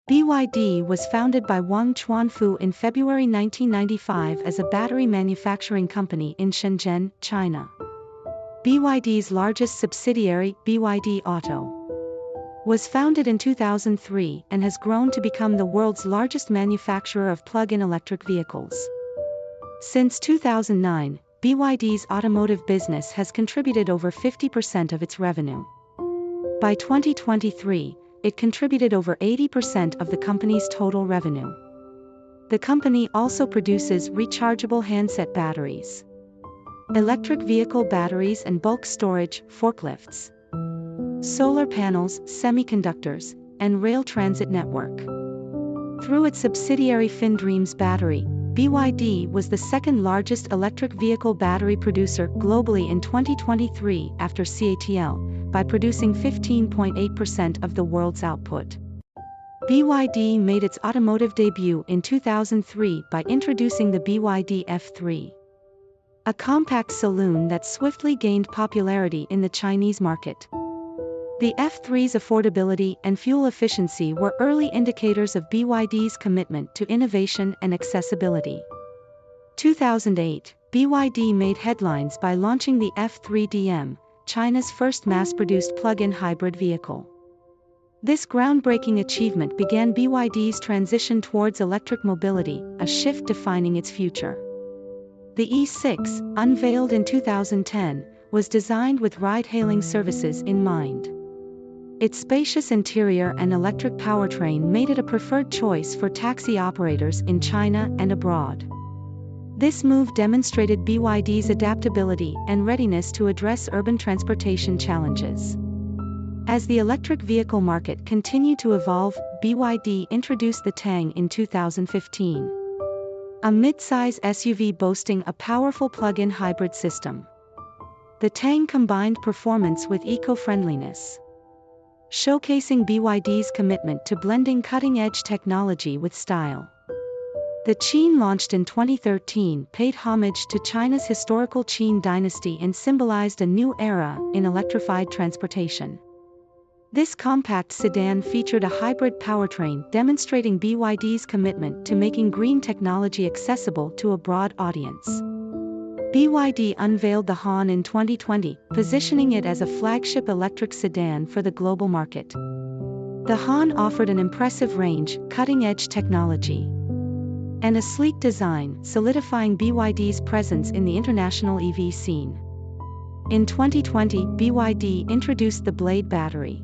BYD was founded by Wang Chuanfu in February 1995 as a battery manufacturing company in Shenzhen, China. BYD's largest subsidiary, BYD Auto, was founded in 2003 and has grown to become the world's largest manufacturer of plug-in electric vehicles. Since 2009, BYD's automotive business has contributed over 50% of its revenue. By 2023, it contributed over 80% of the company's total revenue. The company also produces rechargeable handset batteries, electric vehicle batteries and bulk storage, forklifts, solar panels, semiconductors, and rail transit network. Through its subsidiary FinDreams Battery, BYD was the second largest electric vehicle battery producer globally in 2023 after CATL, by producing 15.8% of the world's output. BYD made its automotive debut in 2003 by introducing the BYD F3, a compact saloon that swiftly gained popularity in the Chinese market. The F3's affordability and fuel efficiency were early indicators of BYD's commitment to innovation and accessibility. 2008, BYD made headlines by launching the F3 DM, China's first mass-produced plug-in hybrid vehicle. This groundbreaking achievement began BYD's transition towards electric mobility, a shift defining its future. The E6, unveiled in 2010, was designed with ride-hailing services in mind. Its spacious interior and electric powertrain made it a preferred choice for taxi operators in China and abroad. This move demonstrated BYD's adaptability and readiness to address urban transportation challenges. As the electric vehicle market continued to evolve, BYD introduced the Tang in 2015, a mid-size SUV boasting a powerful plug-in hybrid system. The Tang combined performance with eco-friendliness, showcasing BYD's commitment to blending cutting-edge technology with style. The Qin, launched in 2013, paid homage to China's historical Qin dynasty and symbolized a new era in electrified transportation. This compact sedan featured a hybrid powertrain, demonstrating BYD's commitment to making green technology accessible to a broad audience. BYD unveiled the Han in 2020, positioning it as a flagship electric sedan for the global market. The Han offered an impressive range, cutting-edge technology, and a sleek design, solidifying BYD's presence in the international EV scene. In 2020, BYD introduced the Blade battery,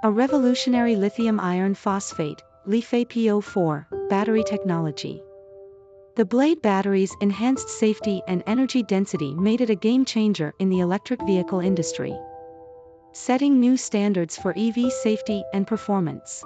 a revolutionary lithium iron phosphate (LiFePO4) battery technology. The Blade battery's enhanced safety and energy density made it a game-changer in the electric vehicle industry, setting new standards for EV safety and performance.